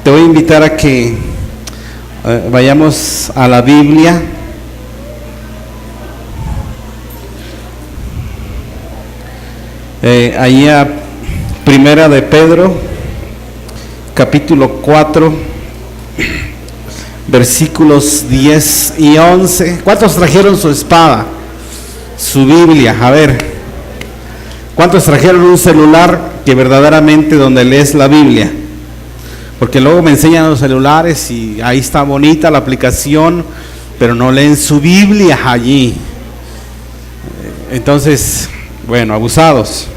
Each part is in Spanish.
Te voy a invitar a que vayamos a la Biblia. Ahí a Primera de Pedro, capítulo 4, versículos 10 y 11. ¿Cuántos trajeron su espada? Su Biblia. A ver, ¿cuántos trajeron un celular que verdaderamente donde lees la Biblia? Porque luego me enseñan los celulares y ahí está bonita la aplicación, pero no leen su Biblia allí. Entonces, bueno, abusados.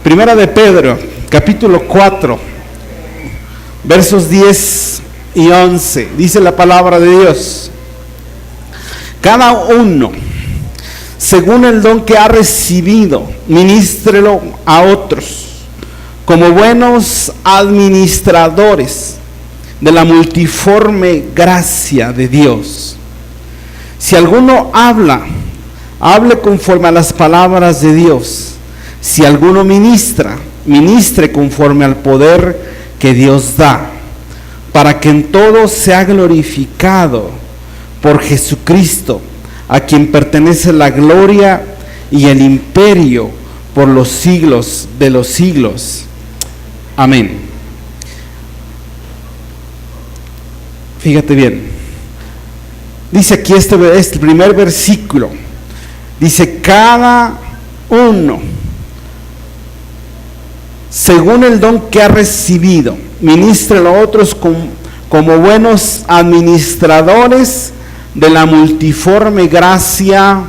Primera de Pedro, capítulo 4, versos 10 y 11, dice la palabra de Dios: cada uno, según el don que ha recibido, ministrelo a otros, como buenos administradores de la multiforme gracia de Dios. Si alguno habla, hable conforme a las palabras de Dios. Si alguno ministra, ministre conforme al poder que Dios da, para que en todo sea glorificado por Jesucristo, a quien pertenece la gloria y el imperio por los siglos de los siglos. Amén. Fíjate bien. Dice aquí este primer versículo. Dice: cada uno, según el don que ha recibido, ministren a otros como buenos administradores de la multiforme gracia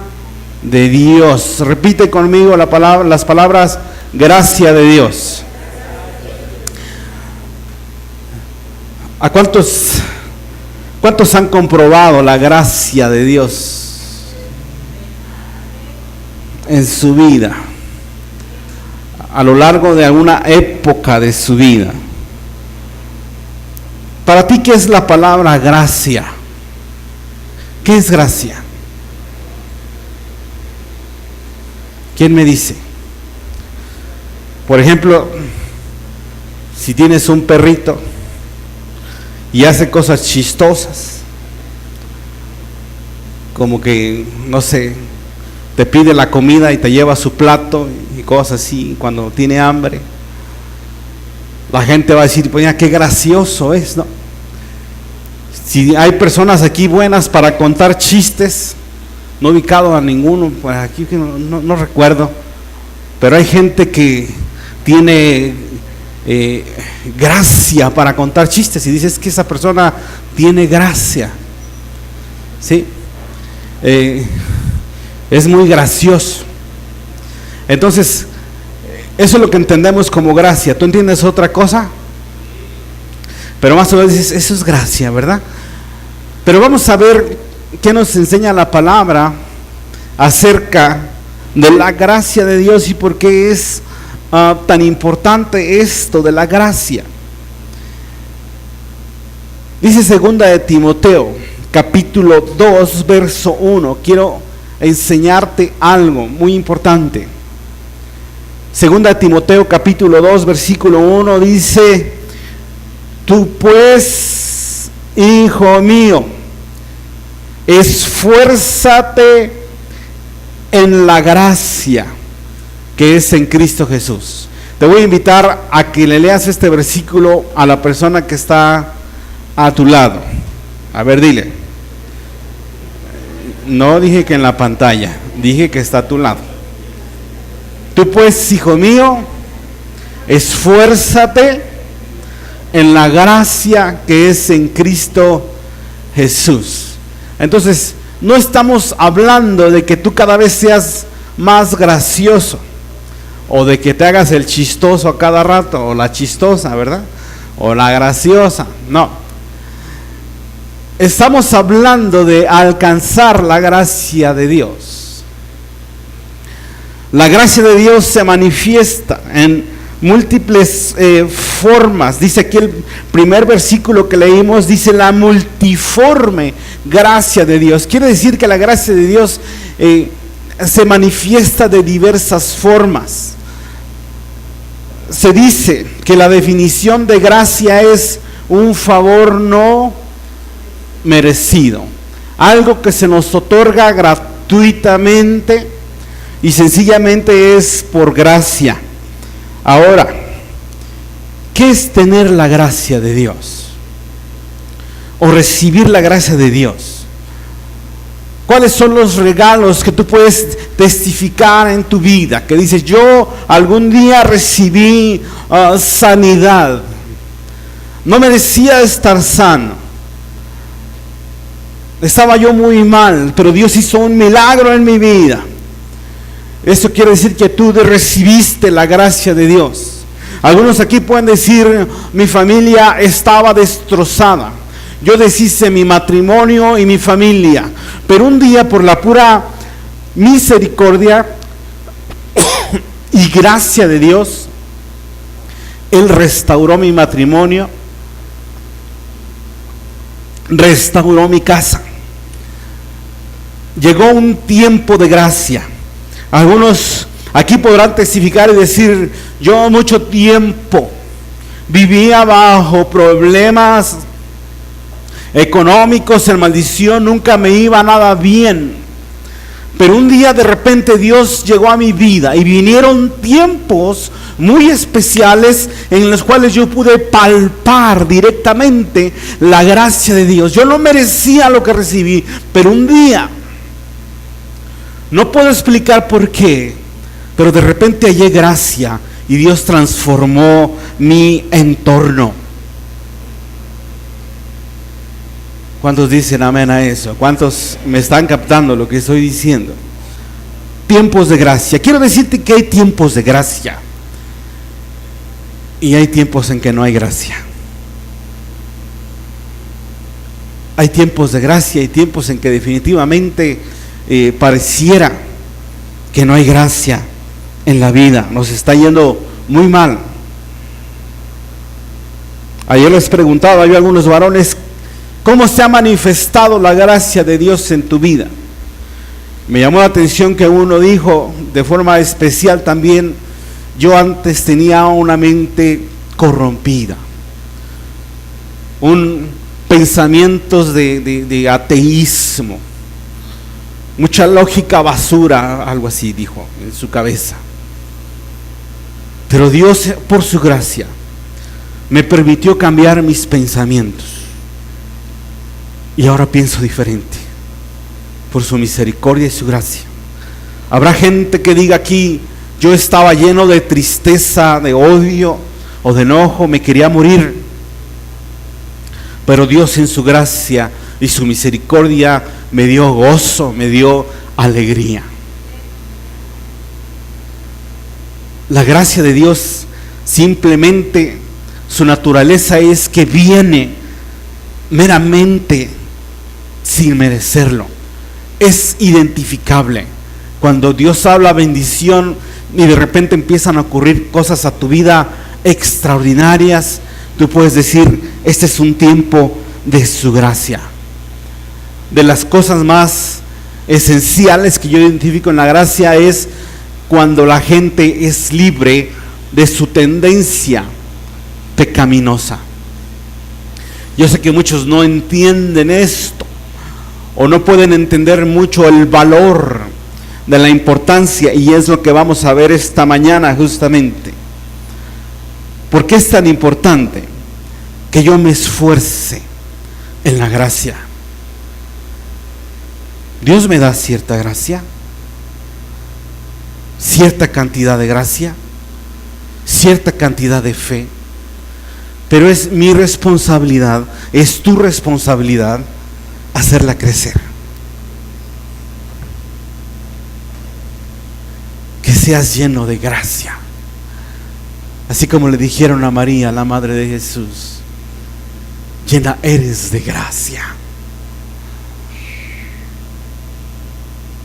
de Dios. Repite conmigo las palabras: gracia de Dios. ¿A cuántos han comprobado la gracia de Dios en su vida, a lo largo de alguna época de su vida? Para ti, ¿qué es la palabra gracia? ¿Qué es gracia? ¿Quién me dice? Por ejemplo, si tienes un perrito y hace cosas chistosas, como que, no sé, te pide la comida y te lleva su plato y cosas así, cuando tiene hambre, la gente va a decir: pues ya, qué gracioso es, ¿no? Si hay personas aquí buenas para contar chistes, no he ubicado a ninguno, pues aquí no recuerdo, pero hay gente que tiene gracia para contar chistes, y dices que esa persona tiene gracia, ¿sí? Es muy gracioso. Entonces, eso es lo que entendemos como gracia. ¿Tú entiendes otra cosa? Pero más o menos dices: eso es gracia, ¿verdad? Pero vamos a ver qué nos enseña la palabra acerca de la gracia de Dios y por qué es tan importante esto de la gracia. Dice segunda de Timoteo, capítulo 2, verso 1. Quiero enseñarte algo muy importante. Segunda de Timoteo, capítulo 2, versículo 1 dice: tú pues, hijo mío, esfuérzate en la gracia que es en Cristo Jesús. Te voy a invitar a que le leas este versículo a la persona que está a tu lado. A ver, dile. No dije que en la pantalla, dije que está a tu lado. Tú pues, hijo mío, esfuérzate en la gracia que es en Cristo Jesús. Entonces, no estamos hablando de que tú cada vez seas más gracioso, o de que te hagas el chistoso a cada rato, o la chistosa, ¿verdad? O la graciosa. No. Estamos hablando de alcanzar la gracia de Dios. La gracia de Dios se manifiesta en múltiples formas. Dice aquí el primer versículo que leímos, dice la multiforme gracia de Dios. Quiere decir que la gracia de Dios se manifiesta de diversas formas. Se dice que la definición de gracia es un favor no merecido, algo que se nos otorga gratuitamente y sencillamente es por gracia. Ahora, ¿qué es tener la gracia de Dios? O recibir la gracia de Dios. ¿Cuáles son los regalos que tú puedes testificar en tu vida? Que dices, yo algún día recibí sanidad. No merecía estar sano. Estaba yo muy mal, pero Dios hizo un milagro en mi vida. Eso quiere decir que tú recibiste la gracia de Dios. Algunos aquí pueden decir, mi familia estaba destrozada. Yo deshice mi matrimonio y mi familia, pero un día por la pura misericordia y gracia de Dios, Él restauró mi matrimonio, restauró mi casa. Llegó un tiempo de gracia. Algunos aquí podrán testificar y decir, yo mucho tiempo vivía bajo problemas económicos, en maldición, nunca me iba nada bien. Pero un día de repente Dios llegó a mi vida y vinieron tiempos muy especiales en los cuales yo pude palpar directamente la gracia de Dios. Yo no merecía lo que recibí, pero un día, no puedo explicar por qué, pero de repente hallé gracia y Dios transformó mi entorno. ¿Cuántos dicen amén a eso? ¿Cuántos me están captando lo que estoy diciendo? Tiempos de gracia. Quiero decirte que hay tiempos de gracia y hay tiempos en que no hay gracia. Hay tiempos de gracia y tiempos en que definitivamente pareciera que no hay gracia en la vida. Nos está yendo muy mal. Ayer les preguntaba, había algunos varones, ¿cómo se ha manifestado la gracia de Dios en tu vida? Me llamó la atención que uno dijo de forma especial también, yo antes tenía una mente corrompida, pensamientos de ateísmo, mucha lógica basura, algo así dijo en su cabeza. Pero Dios, por su gracia, me permitió cambiar mis pensamientos. Y ahora pienso diferente, por su misericordia y su gracia. Habrá gente que diga aquí, yo estaba lleno de tristeza, de odio o de enojo, me quería morir. Pero Dios en su gracia y su misericordia me dio gozo, me dio alegría. La gracia de Dios, simplemente su naturaleza es que viene meramente sin merecerlo. Es identificable. Cuando Dios habla bendición y de repente empiezan a ocurrir cosas a tu vida extraordinarias, tú puedes decir, este es un tiempo de su gracia. De las cosas más esenciales que yo identifico en la gracia es cuando la gente es libre de su tendencia pecaminosa. Yo sé que muchos no entienden esto o no pueden entender mucho el valor de la importancia, y es lo que vamos a ver esta mañana justamente. ¿Por qué es tan importante que yo me esfuerce en la gracia? Dios me da cierta gracia, cierta cantidad de gracia, cierta cantidad de fe, pero es mi responsabilidad, es tu responsabilidad hacerla crecer. Que seas lleno de gracia, así como le dijeron a María, la madre de Jesús, llena eres de gracia.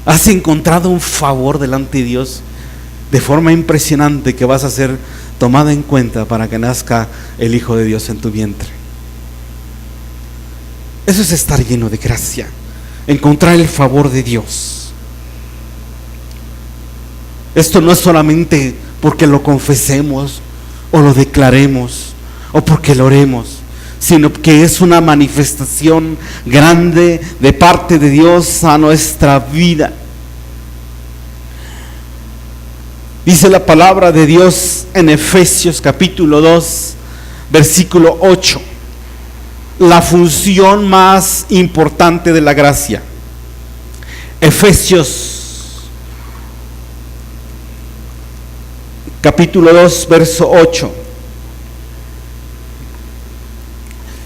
Has encontrado un favor delante de Dios de forma impresionante que vas a ser tomada en cuenta para que nazca el Hijo de Dios en tu vientre. Eso es estar lleno de gracia, encontrar el favor de Dios. Esto no es solamente porque lo confesemos o lo declaremos o porque lo oremos, sino que es una manifestación grande de parte de Dios a nuestra vida. Dice la palabra de Dios en Efesios capítulo 2, versículo 8, la función más importante de la gracia. Efesios capítulo 2, verso 8.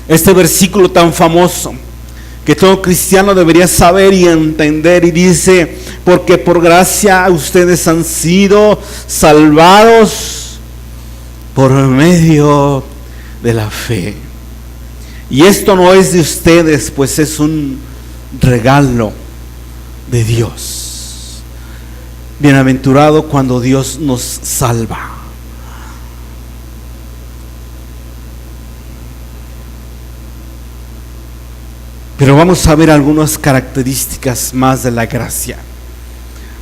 Este versículo tan famoso que todo cristiano debería saber y entender, y dice: porque por gracia ustedes han sido salvados por medio de la fe. Y esto no es de ustedes, pues es un regalo de Dios. Bienaventurado cuando Dios nos salva. Pero vamos a ver algunas características más de la gracia.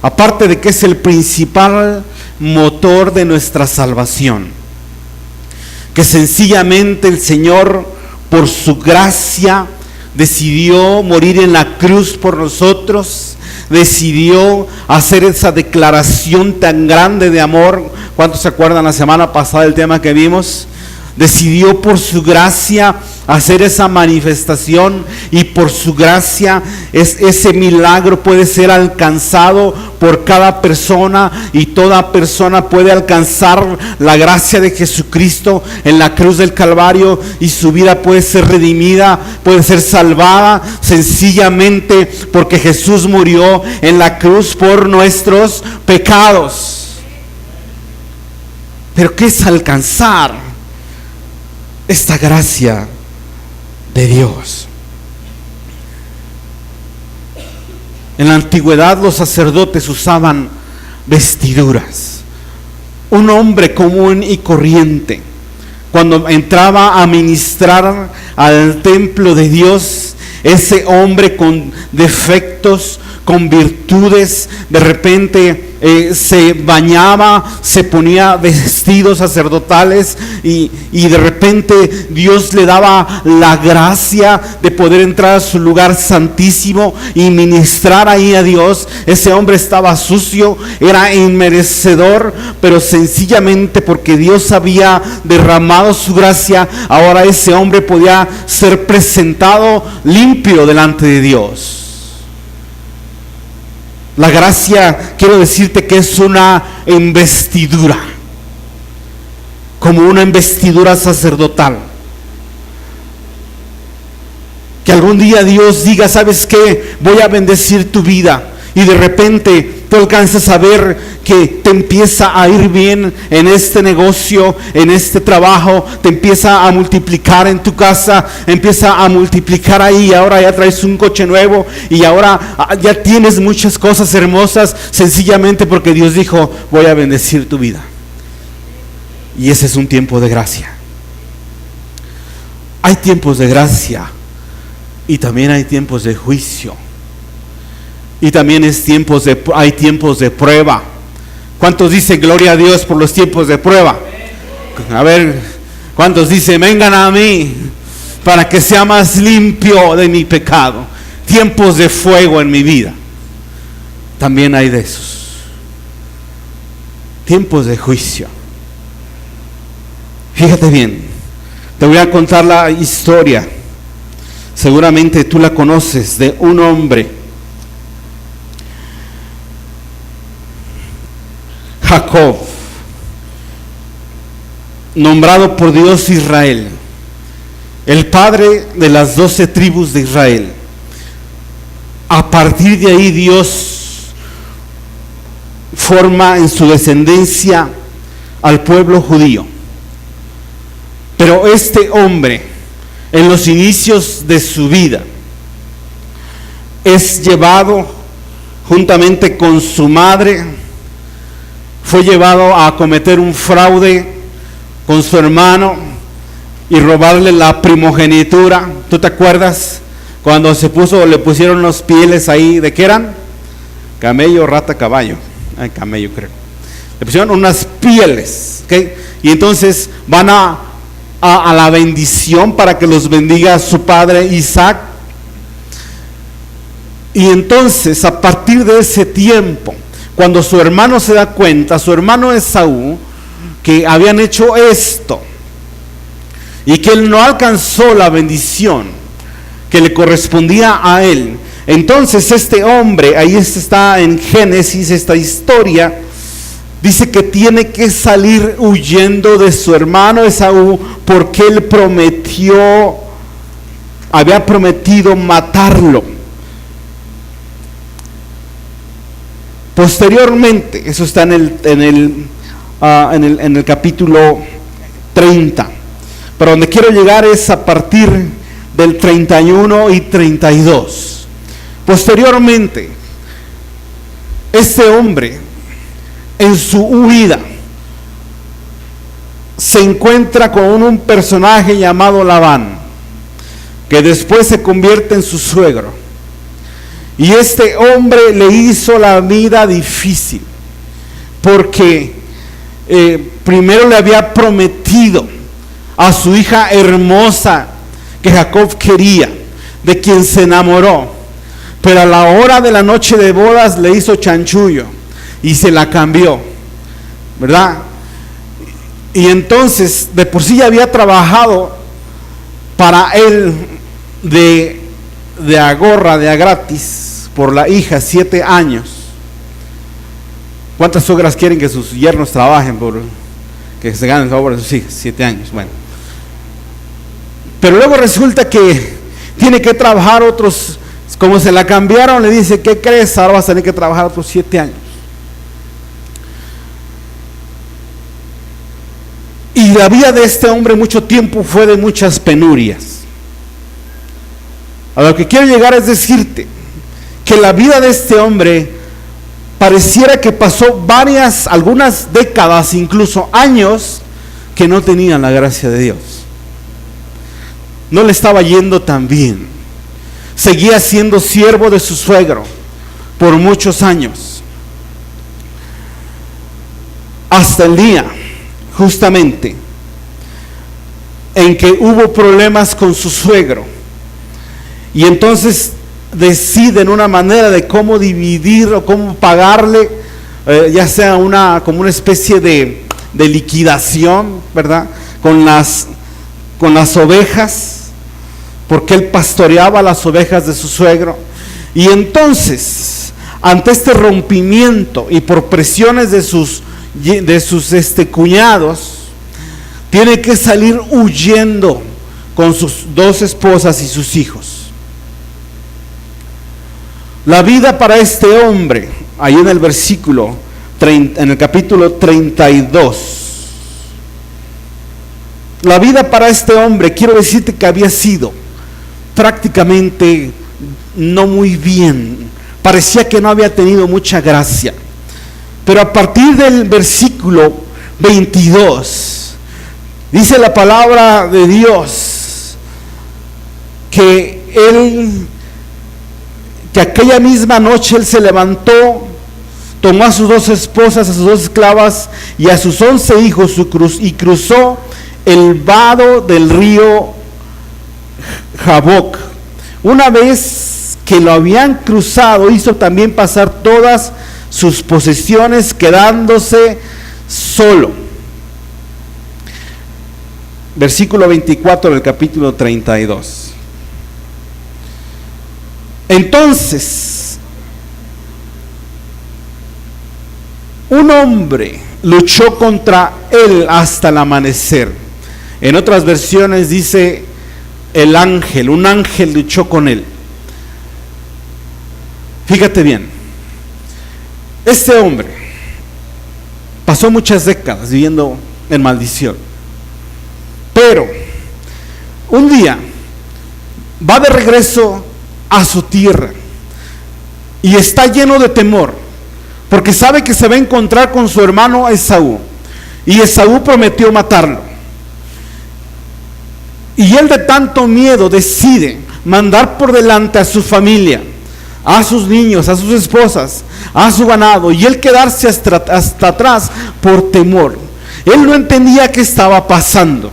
Aparte de que es el principal motor de nuestra salvación, que sencillamente el Señor, por su gracia, decidió morir en la cruz por nosotros, decidió hacer esa declaración tan grande de amor. ¿Cuántos se acuerdan la semana pasada del tema que vimos? Decidió por su gracia hacer esa manifestación, y por su gracia ese milagro puede ser alcanzado por cada persona, y toda persona puede alcanzar la gracia de Jesucristo en la cruz del Calvario, y su vida puede ser redimida, puede ser salvada, sencillamente porque Jesús murió en la cruz por nuestros pecados. Pero ¿qué es alcanzar esta gracia de Dios? En la antigüedad los sacerdotes usaban vestiduras. Un hombre común y corriente, cuando entraba a ministrar al templo de Dios, ese hombre con defectos, con virtudes, de repente se bañaba, se ponía vestidos sacerdotales, y de repente Dios le daba la gracia de poder entrar a su lugar santísimo y ministrar ahí a Dios. Ese hombre estaba sucio, era inmerecedor, pero sencillamente porque Dios había derramado su gracia, ahora ese hombre podía ser presentado limpio delante de Dios. La gracia, quiero decirte que es una investidura, como una investidura sacerdotal. Que algún día Dios diga: ¿sabes qué? Voy a bendecir tu vida. Y de repente tú alcanzas a ver que te empieza a ir bien en este negocio, en este trabajo, te empieza a multiplicar en tu casa, empieza a multiplicar ahí, y ahora ya traes un coche nuevo, y ahora ya tienes muchas cosas hermosas, sencillamente porque Dios dijo: voy a bendecir tu vida. Y ese es un tiempo de gracia. Hay tiempos de gracia y también hay tiempos de juicio. Y también hay tiempos de prueba. ¿Cuántos dicen gloria a Dios por los tiempos de prueba? A ver, ¿cuántos dicen vengan a mí para que sea más limpio de mi pecado? Tiempos de fuego en mi vida. También hay de esos. Tiempos de juicio. Fíjate bien, te voy a contar la historia. Seguramente tú la conoces, de un hombre, Jacob, nombrado por Dios Israel, el padre de las 12 tribus de Israel. A partir de ahí Dios forma en su descendencia al pueblo judío. Pero este hombre, en los inicios de su vida, es llevado juntamente con su madre, fue llevado a cometer un fraude con su hermano y robarle la primogenitura. ¿Tú te acuerdas? Cuando le pusieron los pieles ahí, ¿de qué eran? Camello, rata, caballo. Camello creo. Le pusieron unas pieles, ¿okay? Y entonces van a a la bendición para que los bendiga su padre Isaac. Y entonces, a partir de ese tiempo, cuando su hermano se da cuenta, su hermano Esaú, que habían hecho esto y que él no alcanzó la bendición que le correspondía a él, entonces este hombre, ahí está en Génesis esta historia, dice que tiene que salir huyendo de su hermano Esaú porque él había prometido matarlo. Posteriormente, eso está en el capítulo 30, pero donde quiero llegar es a partir del 31 y 32. Posteriormente, este hombre en su huida se encuentra con un personaje llamado Labán, que después se convierte en su suegro. Y este hombre le hizo la vida difícil, porque primero le había prometido a su hija hermosa que Jacob quería, de quien se enamoró, pero a la hora de la noche de bodas le hizo chanchullo y se la cambió, ¿verdad? Y entonces de por sí ya había trabajado para él de a gratis por la hija 7 años. ¿Cuántas suegras quieren que sus yernos trabajen por que se ganen el favor de sus hijas? 7 años, bueno. Pero luego resulta que tiene que trabajar otros, como se la cambiaron, le dice, ¿qué crees? Ahora vas a tener que trabajar otros 7 años. Y la vida de este hombre mucho tiempo fue de muchas penurias. A lo que quiero llegar es decirte que la vida de este hombre pareciera que pasó algunas décadas, incluso años, que no tenía la gracia de Dios. No le estaba yendo tan bien. Seguía siendo siervo de su suegro por muchos años, hasta el día justamente en que hubo problemas con su suegro. Y entonces deciden una manera de cómo dividir o cómo pagarle, ya sea como una especie de liquidación, ¿verdad? Con las ovejas, porque él pastoreaba las ovejas de su suegro. Y entonces, ante este rompimiento y por presiones de sus cuñados, tiene que salir huyendo con sus 2 esposas y sus hijos. La vida para este hombre, ahí en el versículo 30, en el capítulo 32, la vida para este hombre, quiero decirte que había sido prácticamente no muy bien, parecía que no había tenido mucha gracia, pero a partir del versículo 22, dice la palabra de Dios que aquella misma noche él se levantó, tomó a sus 2 esposas, a sus 2 esclavas y a sus 11 hijos y cruzó el vado del río Jaboc. Una vez que lo habían cruzado, hizo también pasar todas sus posesiones, quedándose solo. Versículo 24 del capítulo 32. Entonces, un hombre luchó contra él hasta el amanecer. En otras versiones dice un ángel luchó con él. Fíjate bien, este hombre pasó muchas décadas viviendo en maldición, pero un día va de regreso a su tierra y está lleno de temor, porque sabe que se va a encontrar con su hermano Esaú, y Esaú prometió matarlo. Y él, de tanto miedo, decide mandar por delante a su familia, a sus niños, a sus esposas, a su ganado, y él quedarse hasta atrás por temor. Él no entendía qué estaba pasando.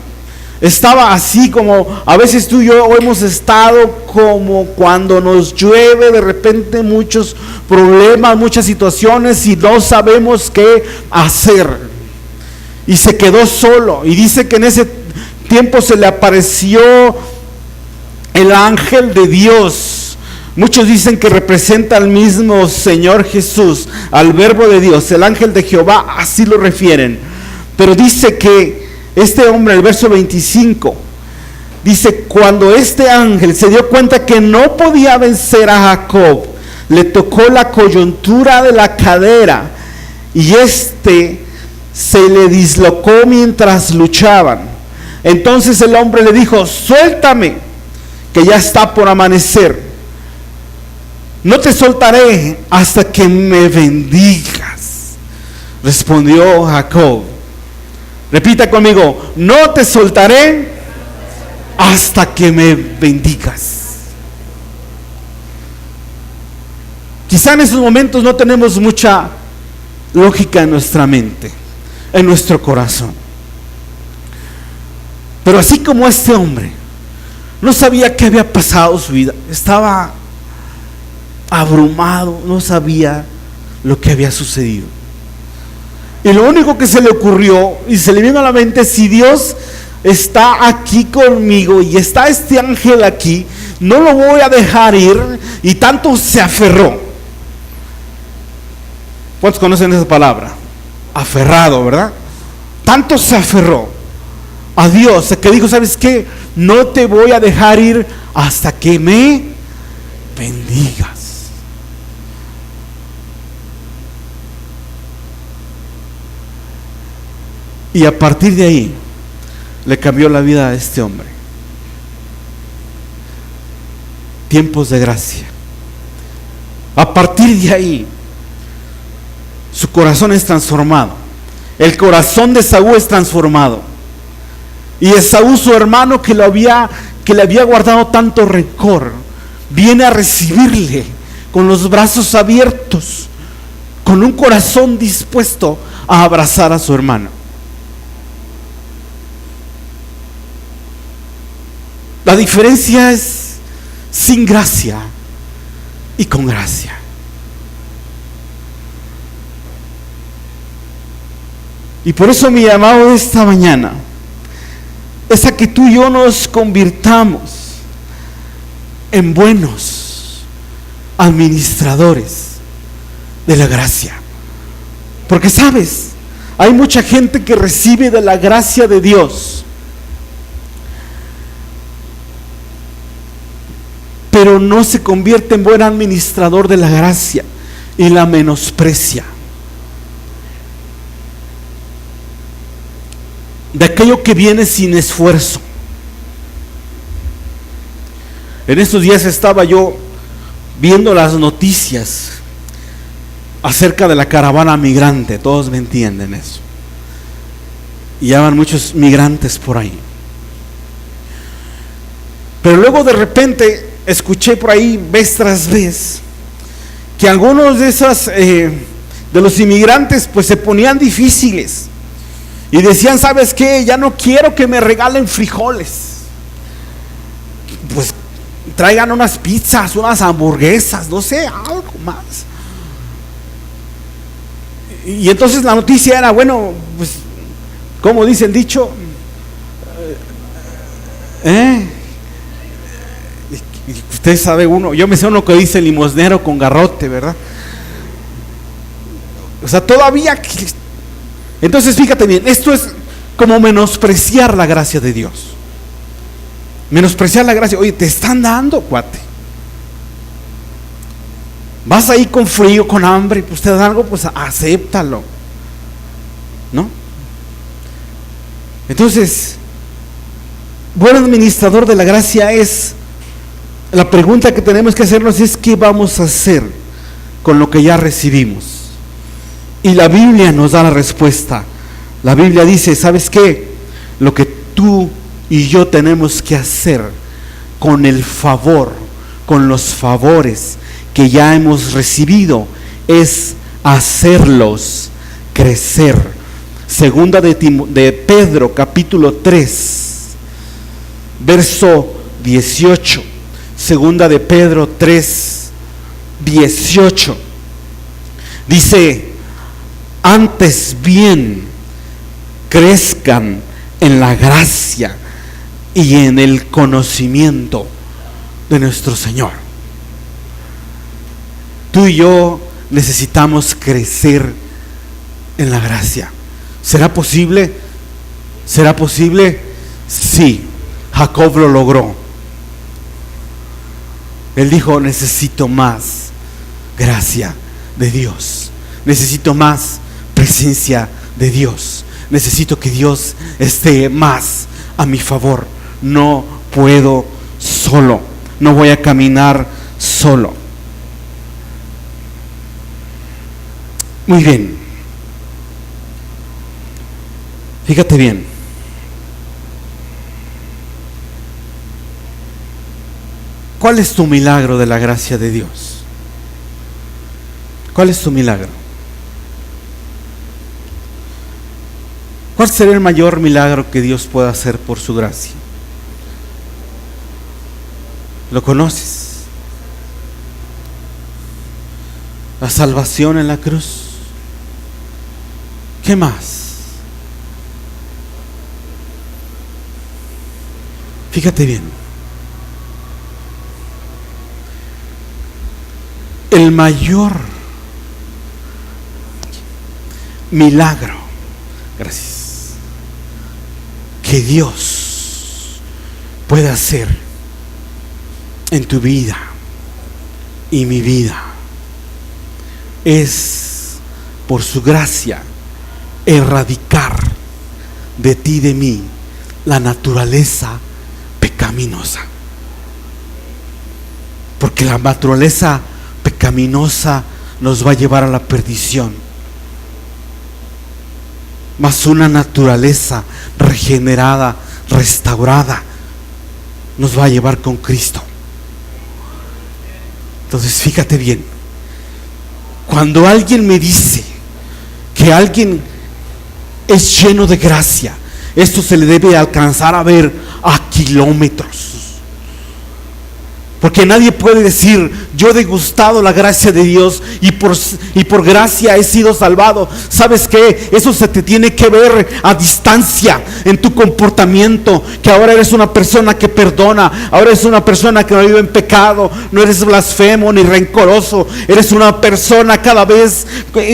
Estaba así como a veces tú y yo hemos estado, como cuando nos llueve de repente, muchos problemas, muchas situaciones, y no sabemos qué hacer. Y se quedó solo. Y dice que en ese tiempo se le apareció el ángel de Dios. Muchos dicen que representa al mismo Señor Jesús, al Verbo de Dios, el ángel de Jehová, así lo refieren. Pero dice que este hombre, el verso 25, dice: cuando este ángel se dio cuenta que no podía vencer a Jacob, le tocó la coyuntura de la cadera, y se le dislocó mientras luchaban. Entonces el hombre le dijo: suéltame, que ya está por amanecer. No te soltaré hasta que me bendigas, respondió Jacob. Repita conmigo: no te soltaré hasta que me bendigas. Quizá en esos momentos no tenemos mucha lógica en nuestra mente, en nuestro corazón. Pero así como este hombre no sabía qué había pasado en su vida, estaba abrumado, no sabía lo que había sucedido. Y lo único que se le ocurrió y se le vino a la mente: si Dios está aquí conmigo y está este ángel aquí, no lo voy a dejar ir. Y tanto se aferró. ¿Cuántos conocen esa palabra? Aferrado, ¿verdad? Tanto se aferró a Dios que dijo: ¿sabes qué? No te voy a dejar ir hasta que me bendigas. Y a partir de ahí le cambió la vida a este hombre. Tiempos de gracia. A partir de ahí su corazón es transformado. El corazón de Esaú es transformado. Y Esaú, su hermano, que le había guardado tanto rencor, viene a recibirle con los brazos abiertos, con un corazón dispuesto a abrazar a su hermano. La diferencia es sin gracia y con gracia. Y por eso mi llamado de esta mañana es a que tú y yo nos convirtamos en buenos administradores de la gracia. Porque sabes, hay mucha gente que recibe de la gracia de Dios, pero no se convierte en buen administrador de la gracia y la menosprecia. De aquello que viene sin esfuerzo. En estos días estaba yo viendo las noticias acerca de la caravana migrante. Todos me entienden eso. Y ya van muchos migrantes por ahí. Pero luego de repente escuché por ahí vez tras vez que algunos de los inmigrantes pues se ponían difíciles y decían: ¿sabes qué? Ya no quiero que me regalen frijoles, pues traigan unas pizzas, unas hamburguesas, no sé, algo más. Y entonces la noticia era: bueno, pues como dice el dicho, usted sabe uno, yo me sé uno que dice limosnero con garrote, ¿verdad? O sea, todavía. Entonces fíjate bien, esto es como menospreciar la gracia de Dios. Menospreciar la gracia. Oye, te están dando, cuate. Vas ahí con frío, con hambre, pues te dan algo, pues acéptalo, ¿no? Entonces, buen administrador de la gracia es, la pregunta que tenemos que hacernos es: ¿qué vamos a hacer con lo que ya recibimos? Y la Biblia nos da la respuesta. La Biblia dice: ¿sabes qué? Lo que tú y yo tenemos que hacer con el favor, con los favores que ya hemos recibido, es hacerlos crecer. Segunda de Pedro, capítulo 3, verso 18. Segunda de Pedro 3, 18. Dice: antes bien, crezcan en la gracia y en el conocimiento de nuestro Señor. Tú y yo necesitamos crecer en la gracia. ¿Será posible? ¿Será posible? Sí, Jacob lo logró. Él dijo: necesito más gracia de Dios, necesito más presencia de Dios, necesito que Dios esté más a mi favor. No puedo solo, no voy a caminar solo. Muy bien, fíjate bien. ¿Cuál es tu milagro de la gracia de Dios? ¿Cuál es tu milagro? ¿Cuál será el mayor milagro que Dios pueda hacer por su gracia? ¿Lo conoces? La salvación en la cruz. ¿Qué más? Fíjate bien. El mayor milagro, gracias, que Dios puede hacer en tu vida y mi vida es, por su gracia, erradicar de ti y de mí la naturaleza pecaminosa. Porque la naturaleza pecaminosa nos va a llevar a la perdición, mas una naturaleza regenerada, restaurada, nos va a llevar con Cristo. Entonces fíjate bien, cuando alguien me dice que alguien es lleno de gracia, esto se le debe alcanzar a ver a kilómetros. Porque nadie puede decir: yo he degustado la gracia de Dios y por gracia he sido salvado. ¿Sabes qué? Eso se te tiene que ver a distancia en tu comportamiento, que ahora eres una persona que perdona, ahora eres una persona que no vive en pecado, no eres blasfemo ni rencoroso, eres una persona cada vez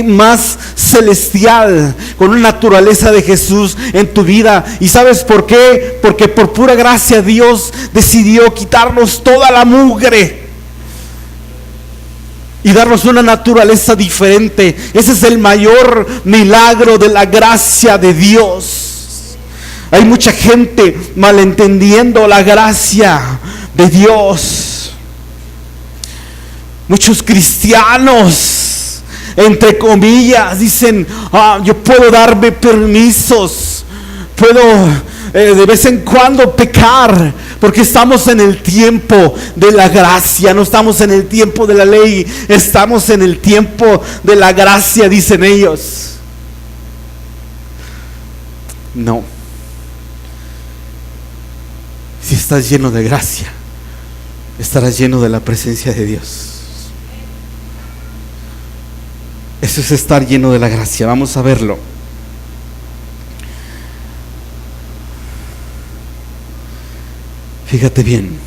más celestial, con una naturaleza de Jesús en tu vida. ¿Y sabes por qué? Porque por pura gracia Dios decidió quitarnos toda la mugre y darnos una naturaleza diferente. Ese es el mayor milagro de la gracia de Dios. Hay mucha gente malentendiendo la gracia de Dios. Muchos cristianos, entre comillas, dicen: yo puedo darme permisos, puedo de vez en cuando pecar, porque estamos en el tiempo de la gracia, no estamos en el tiempo de la ley, estamos en el tiempo de la gracia, dicen ellos. No. Si estás lleno de gracia, estarás lleno de la presencia de Dios. Eso es estar lleno de la gracia. Vamos a verlo. Fíjate bien.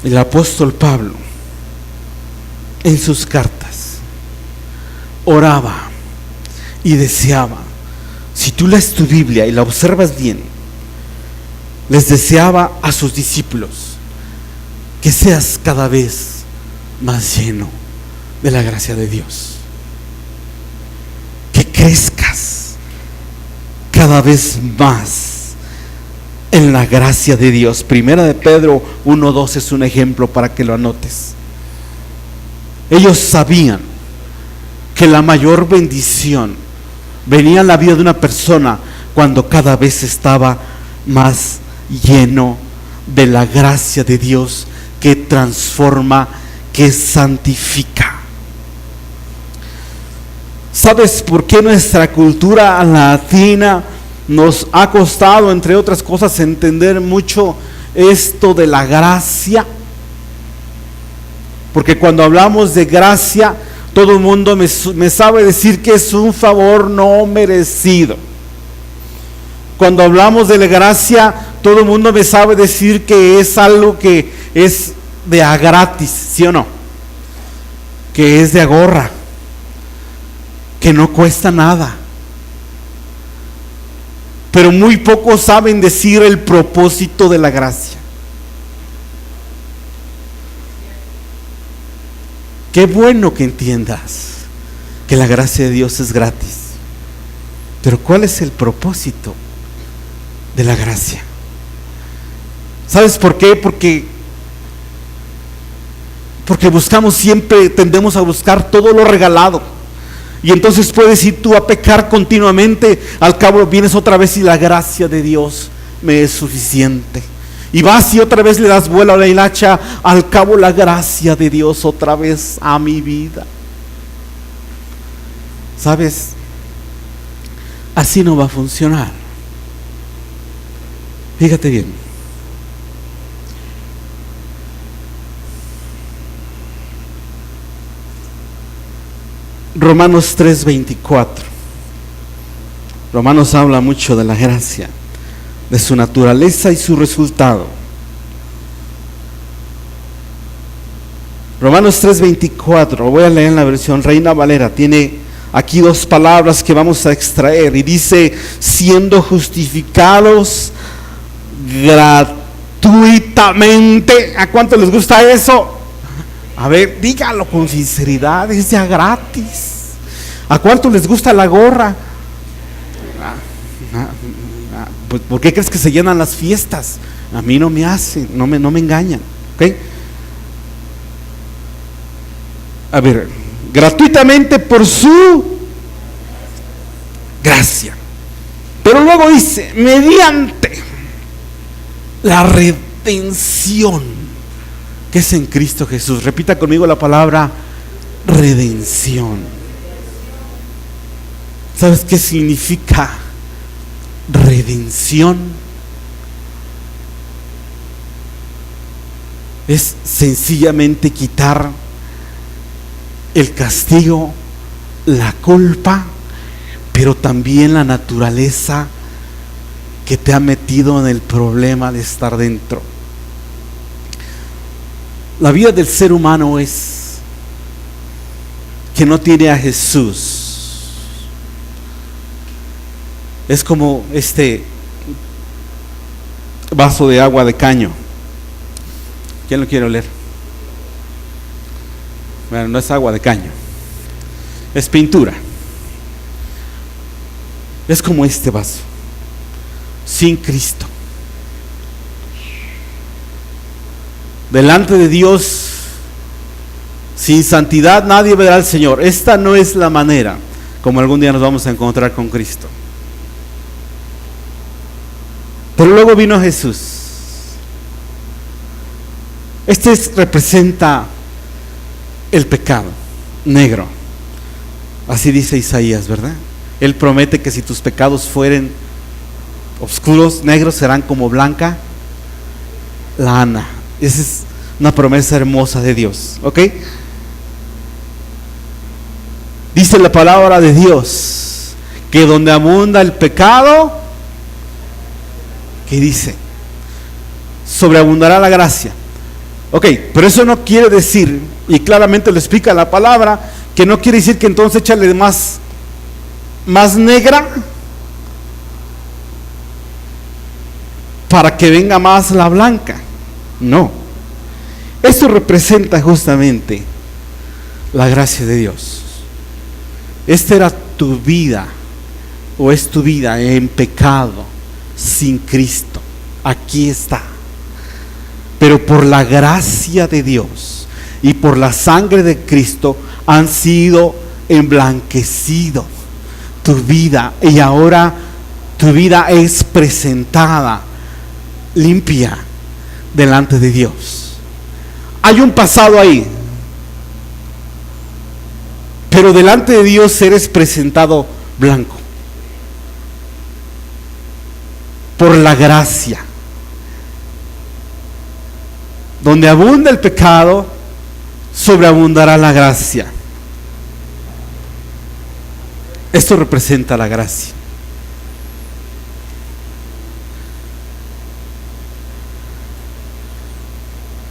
El apóstol Pablo, en sus cartas, oraba y deseaba. Si tú lees tu Biblia y la observas bien, les deseaba a sus discípulos que seas cada vez más lleno de la gracia de Dios, que crezcas cada vez más en la gracia de Dios. Primera de Pedro 1:2 es un ejemplo para que lo anotes. Ellos sabían que la mayor bendición venía en la vida de una persona cuando cada vez estaba más lleno de la gracia de Dios, que transforma, que santifica. ¿Sabes por qué nuestra cultura latina nos ha costado, entre otras cosas, entender mucho esto de la gracia? Porque cuando hablamos de gracia, todo el mundo me sabe decir que es un favor no merecido. Cuando hablamos de la gracia, todo el mundo me sabe decir que es algo que es de a gratis, ¿sí o no? Que es de agorra, que no cuesta nada. Pero muy pocos saben decir el propósito de la gracia. Qué bueno que entiendas que la gracia de Dios es gratis. Pero ¿cuál es el propósito de la gracia? ¿Sabes por qué? Porque buscamos siempre, tendemos a buscar todo lo regalado. Y entonces puedes ir tú a pecar continuamente. Al cabo vienes otra vez y la gracia de Dios me es suficiente. Y vas y otra vez le das vuelo a la hilacha. Al cabo la gracia de Dios otra vez a mi vida. ¿Sabes? Así no va a funcionar. Fíjate bien. Romanos 3:24. Romanos habla mucho de la gracia, de su naturaleza y su resultado. Romanos 3:24, voy a leer en la versión Reina Valera, tiene aquí dos palabras que vamos a extraer y dice: siendo justificados gratuitamente. ¿A cuánto les gusta eso? A ver, dígalo con sinceridad, es ya gratis. ¿A cuánto les gusta la gorra? Pues, ¿por qué crees que se llenan las fiestas? A mí no me hacen, no me engañan, ¿ok? A ver, gratuitamente por su gracia. Pero luego dice, mediante la redención que es en Cristo Jesús. Repita conmigo la palabra redención. ¿Sabes qué significa redención? Es sencillamente quitar el castigo, la culpa, pero también la naturaleza que te ha metido en el problema de estar dentro. La vida del ser humano es que no tiene a Jesús. Es como este vaso de agua de caño. ¿Quién lo quiere oler? Bueno, no es agua de caño, es pintura. Es como este vaso, sin Cristo. Delante de Dios, sin santidad nadie verá al Señor. Esta no es la manera como algún día nos vamos a encontrar con Cristo. Pero luego vino Jesús. Representa el pecado negro. Así dice Isaías, ¿verdad? Él promete que si tus pecados fueren oscuros, negros, serán como blanca lana. Esa es una promesa hermosa de Dios, ¿ok? Dice la palabra de Dios que donde abunda el pecado, ¿qué dice? Sobreabundará la gracia. Ok, pero eso no quiere decir, y claramente lo explica la palabra, que no quiere decir que entonces échale más negra para que venga más la blanca. No, eso representa justamente la gracia de Dios. Esta era tu vida, o es tu vida en pecado, sin Cristo. Aquí está. Pero por la gracia de Dios y por la sangre de Cristo han sido emblanquecidos tu vida, y ahora tu vida es presentada limpia delante de Dios. Hay un pasado ahí, Pero delante de Dios eres presentado blanco por la gracia. Donde abunda el pecado, sobreabundará la gracia. Esto representa la gracia.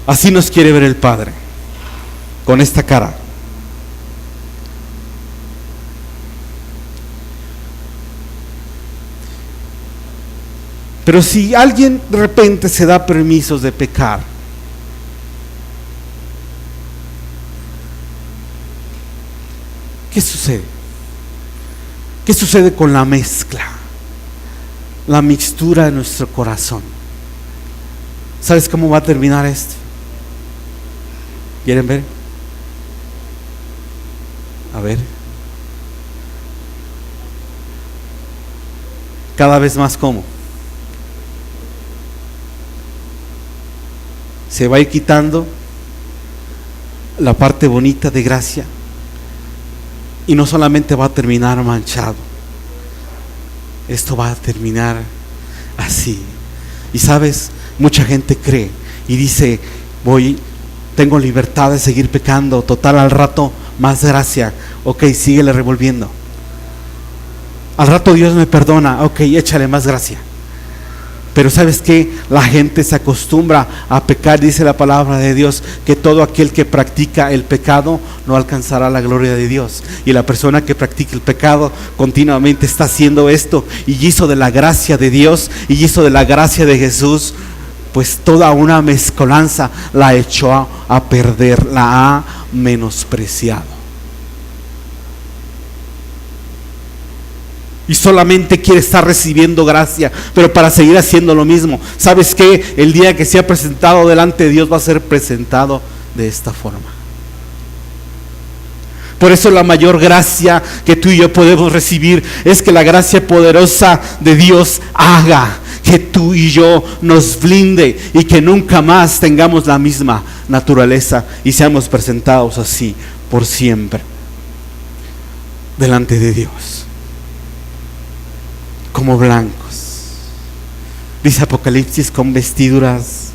Así nos quiere ver el Padre, con esta cara. Pero si alguien de repente se da permisos de pecar, ¿qué sucede? ¿Qué sucede con la mezcla? La mixtura de nuestro corazón. ¿Sabes cómo va a terminar esto? ¿Quieren ver? A ver. Cada vez más ¿cómo? Se va a ir quitando la parte bonita de gracia. Y no solamente va a terminar manchado, esto va a terminar así. Y sabes, mucha gente cree y dice, tengo libertad de seguir pecando, total al rato más gracia, ok, síguele revolviendo. Al rato Dios me perdona, ok, échale más gracia. Pero ¿sabes qué? La gente se acostumbra a pecar. Dice la palabra de Dios que todo aquel que practica el pecado no alcanzará la gloria de Dios. Y la persona que practica el pecado continuamente está haciendo esto y hizo de la gracia de Dios y hizo de la gracia de Jesús pues toda una mezcolanza, la echó a perder, la ha menospreciado. Y solamente quiere estar recibiendo gracia, pero para seguir haciendo lo mismo. ¿Sabes qué? El día que sea presentado delante de Dios va a ser presentado de esta forma. Por eso la mayor gracia que tú y yo podemos recibir es que la gracia poderosa de Dios haga que tú y yo nos blinde y que nunca más tengamos la misma naturaleza y seamos presentados así por siempre delante de Dios. Como blancos, dice Apocalipsis, con vestiduras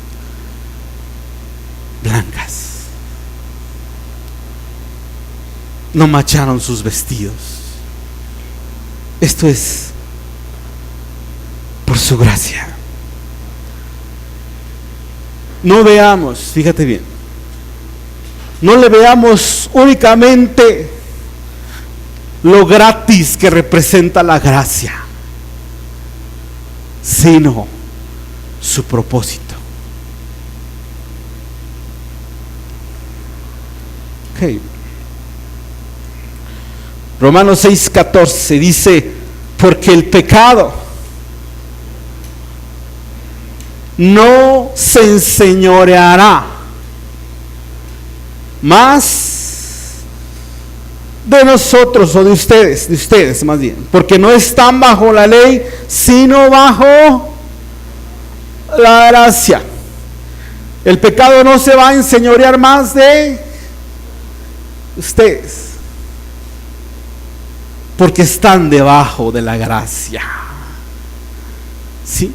blancas. No mancharon sus vestidos. Esto es por su gracia. No veamos, fíjate bien, no le veamos únicamente lo gratis que representa la gracia, sino su propósito. Okay. Romanos 6:14 dice, porque el pecado no se enseñoreará más de nosotros o de ustedes más bien, porque no están bajo la ley, sino bajo la gracia. El pecado no se va a enseñorear más de ustedes, porque están debajo de la gracia. ¿Sí?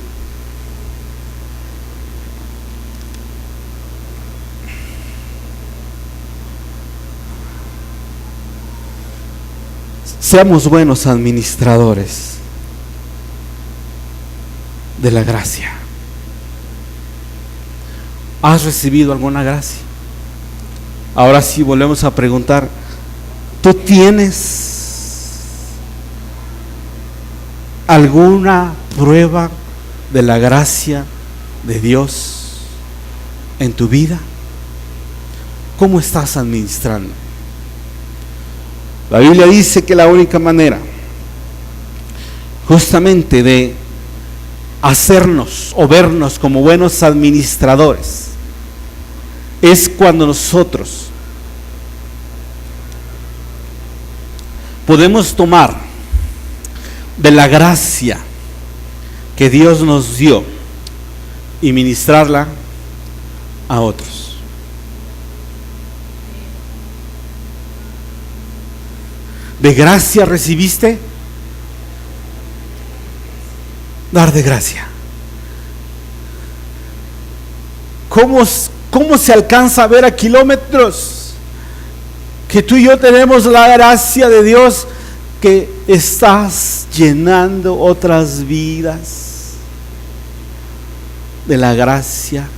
Seamos buenos administradores de la gracia. ¿Has recibido alguna gracia? Ahora sí volvemos a preguntar, ¿tú tienes alguna prueba de la gracia de Dios en tu vida? ¿Cómo estás administrando? La Biblia dice que la única manera justamente de hacernos o vernos como buenos administradores es cuando nosotros podemos tomar de la gracia que Dios nos dio y ministrarla a otros. ¿De gracia recibiste? Dar de gracia. ¿Cómo se alcanza a ver a kilómetros que tú y yo tenemos la gracia de Dios, que estás llenando otras vidas de la gracia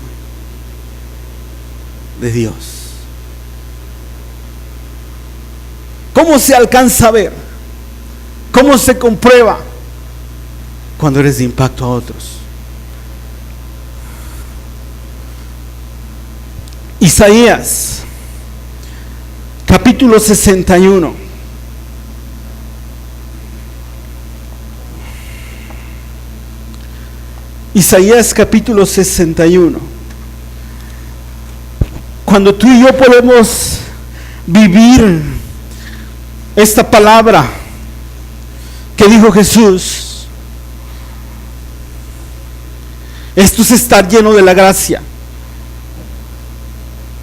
de Dios? ¿Cómo se alcanza a ver? ¿Cómo se comprueba? Cuando eres de impacto a otros. Isaías capítulo 61. Isaías capítulo 61. Cuando tú y yo podemos vivir esta palabra que dijo Jesús, esto es estar lleno de la gracia.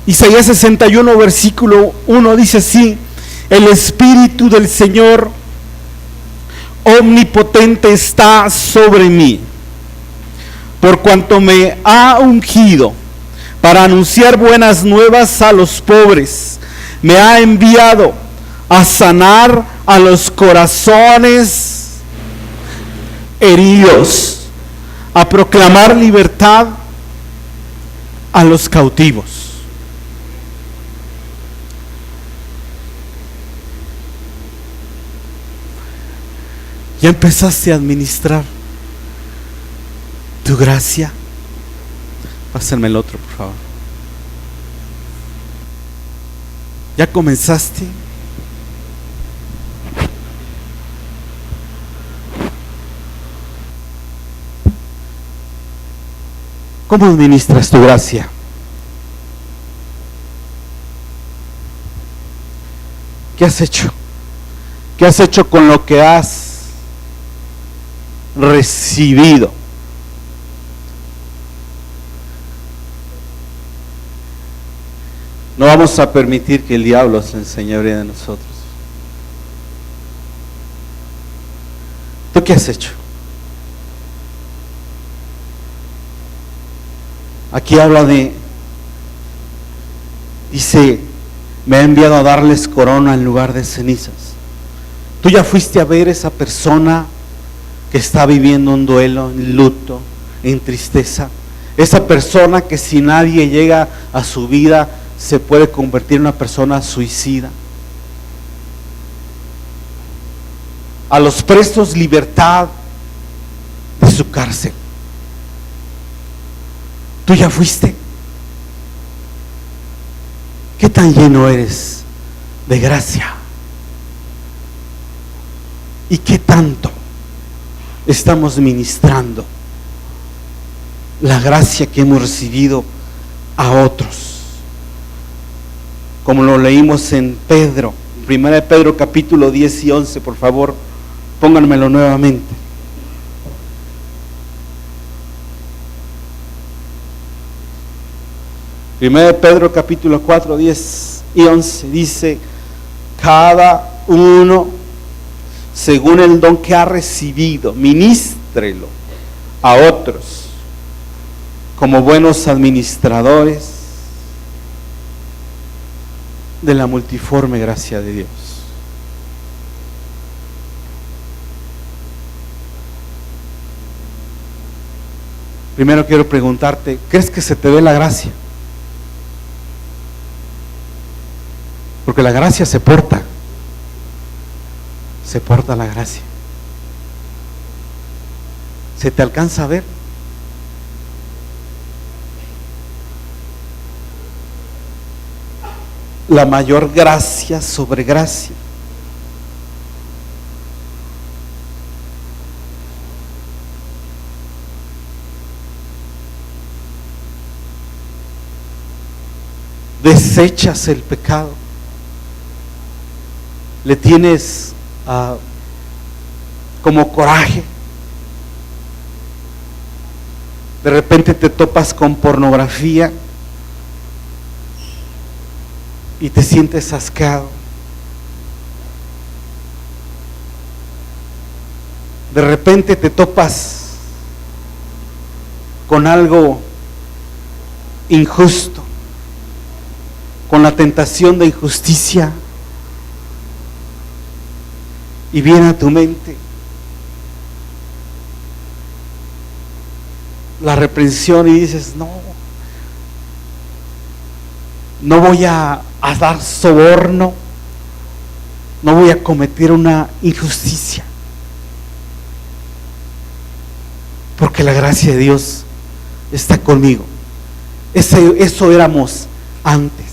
Isaías 61 versículo 1 dice así: el Espíritu del Señor omnipotente está sobre mí, por cuanto me ha ungido para anunciar buenas nuevas a los pobres. Me ha enviado a sanar a los corazones heridos, a proclamar libertad a los cautivos. ¿Ya empezaste a administrar tu gracia? Pásenme el otro, por favor. ¿Ya comenzaste? ¿Cómo administras tu gracia? ¿Qué has hecho? ¿Qué has hecho con lo que has recibido? No vamos a permitir que el diablo se enseñoree de nosotros. ¿Tú qué has hecho? Aquí habla dice, me ha enviado a darles corona en lugar de cenizas. Tú ya fuiste a ver esa persona que está viviendo un duelo, en luto, en tristeza. Esa persona que si nadie llega a su vida se puede convertir en una persona suicida. A los presos libertad de su cárcel. ¿Tú ya fuiste? ¿Qué tan lleno eres de gracia? ¿Y qué tanto estamos ministrando la gracia que hemos recibido a otros? Como lo leímos en Pedro, 1 Pedro capítulo 10 y 11, por favor, pónganmelo nuevamente. Primero de Pedro capítulo 4, 10 y 11 dice: cada uno según el don que ha recibido, ministrelo a otros como buenos administradores de la multiforme gracia de Dios. Primero quiero preguntarte, ¿crees que se te ve la gracia? Porque la gracia se porta la gracia. ¿Se te alcanza a ver? La mayor gracia sobre gracia. Desechas el pecado. Le tienes como coraje. De repente te topas con pornografía y te sientes asqueado. de repente te topas con algo injusto, con la tentación de injusticia, y viene a tu mente la reprensión y dices, no voy a dar soborno, no voy a cometer una injusticia, porque la gracia de Dios está conmigo. Eso éramos antes,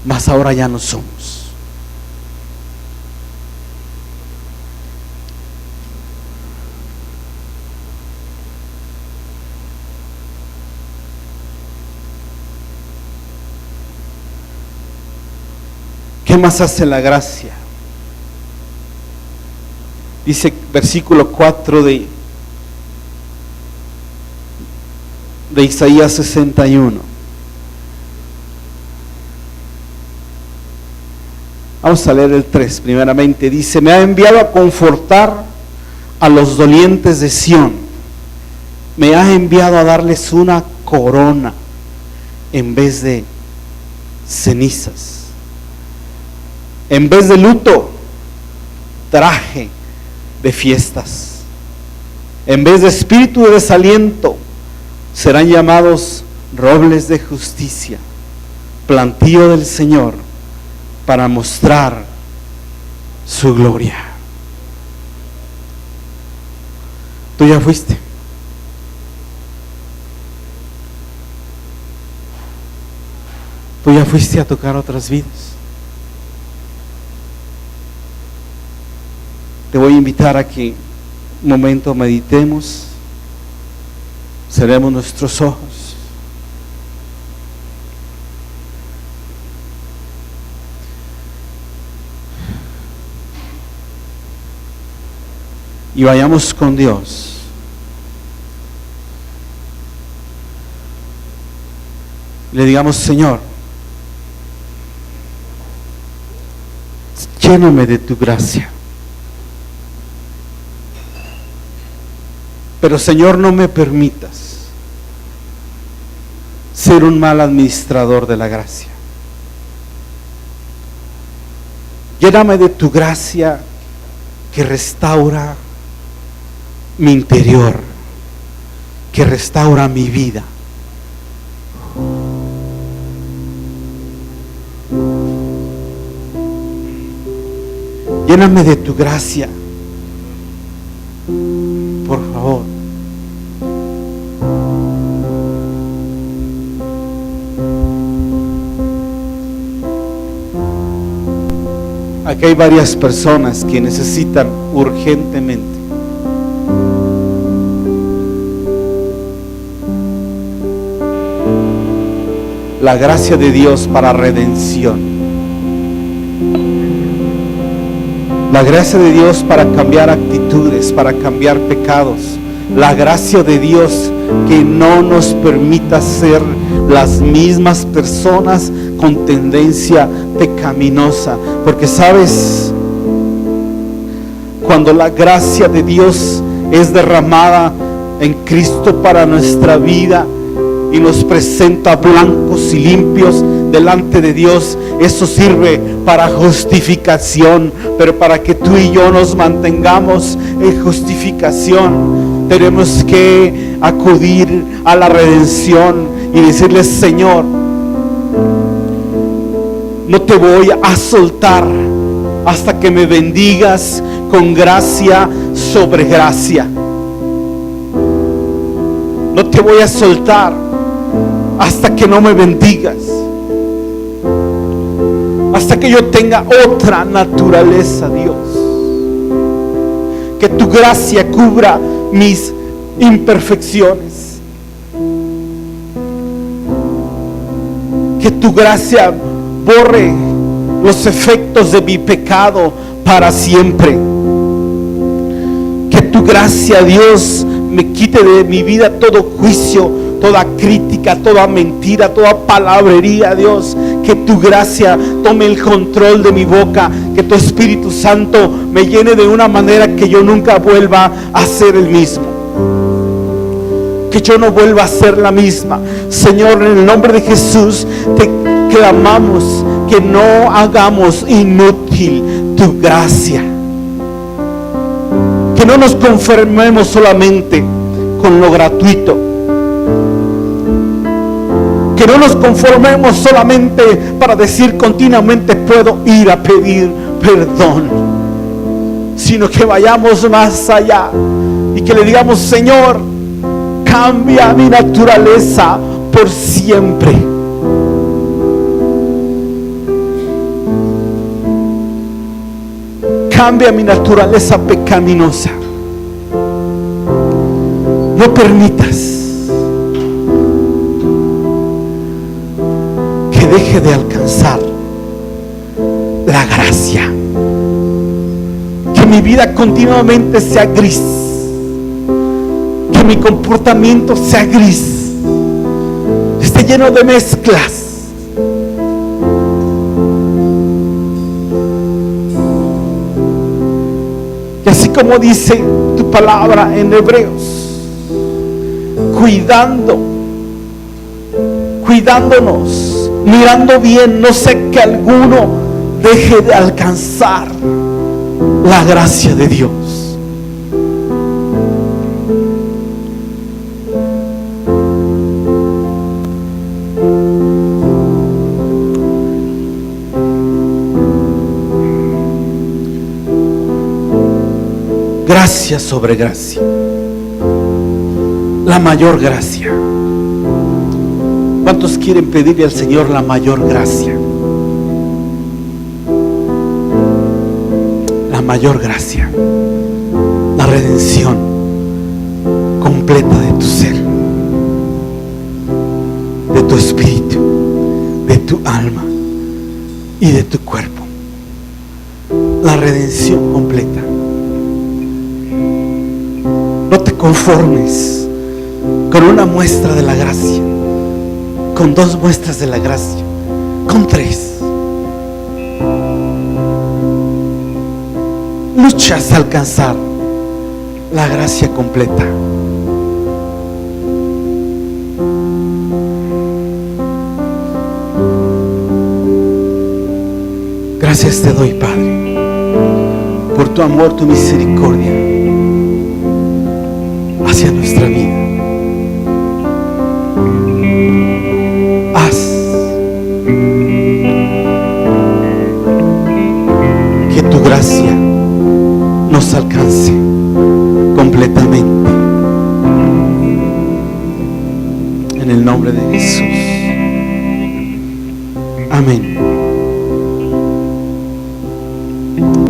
mas ahora ya no somos. ¿Qué más hace la gracia? Dice versículo 4 de Isaías 61. Vamos a leer el 3 primeramente. Dice: me ha enviado a confortar a los dolientes de Sión, me ha enviado a darles una corona en vez de cenizas, en vez de luto, traje de fiestas, en vez de espíritu de desaliento, serán llamados robles de justicia, plantío del Señor, para mostrar su gloria. Tú ya fuiste. Tú ya fuiste a tocar otras vidas. Te voy a invitar a que un momento meditemos, cerremos nuestros ojos y vayamos con Dios. Le digamos: Señor, lléname de tu gracia. Pero Señor, no me permitas ser un mal administrador de la gracia. Lléname de tu gracia que restaura mi interior, que restaura mi vida. Lléname de tu gracia, por favor. Aquí hay varias personas que necesitan urgentemente la gracia de Dios para redención, la gracia de Dios para cambiar actitudes, para cambiar pecados, la gracia de Dios que no nos permita ser las mismas personas con tendencia pecaminosa. Porque sabes, cuando la gracia de Dios es derramada en Cristo para nuestra vida y nos presenta blancos y limpios delante de Dios, eso sirve para justificación. Pero para que tú y yo nos mantengamos en justificación, tenemos que acudir a la redención y decirle: Señor, no te voy a soltar hasta que me bendigas con gracia sobre gracia. No te voy a soltar hasta que no me bendigas, hasta que yo tenga otra naturaleza, Dios. Que tu gracia cubra mis imperfecciones, que tu gracia borre los efectos de mi pecado para siempre. Que tu gracia, Dios, me quite de mi vida todo juicio, toda crítica, toda mentira, toda palabrería, Dios. Que tu gracia tome el control de mi boca, que tu Espíritu Santo me llene de una manera que yo nunca vuelva a ser el mismo, que yo no vuelva a ser la misma. Señor, en el nombre de Jesús te clamamos que no hagamos inútil tu gracia, que no nos conformemos solamente con lo gratuito, que no nos conformemos solamente para decir continuamente puedo ir a pedir perdón, sino que vayamos más allá y que le digamos: Señor, cambia mi naturaleza por siempre. Cambia mi naturaleza pecaminosa. No permitas que deje de alcanzar la gracia, que mi vida continuamente sea gris, que mi comportamiento sea gris, esté lleno de mezclas. Y así como dice tu palabra en Hebreos, cuidándonos, mirando bien, no sé que alguno deje de alcanzar la gracia de Dios. Gracia sobre gracia, la mayor gracia. ¿Cuántos quieren pedirle al Señor la mayor gracia? La mayor gracia, la redención completa de tu ser, de tu espíritu, de tu alma y de tu cuerpo. La redención completa. No te conformes con una muestra de la gracia, con 2 muestras de la gracia, con 3. Luchas a alcanzar la gracia completa. Gracias te doy, Padre, por tu amor, tu misericordia hacia nuestra vida. Haz que tu gracia nos alcance completamente. En el nombre de Jesús. Amén.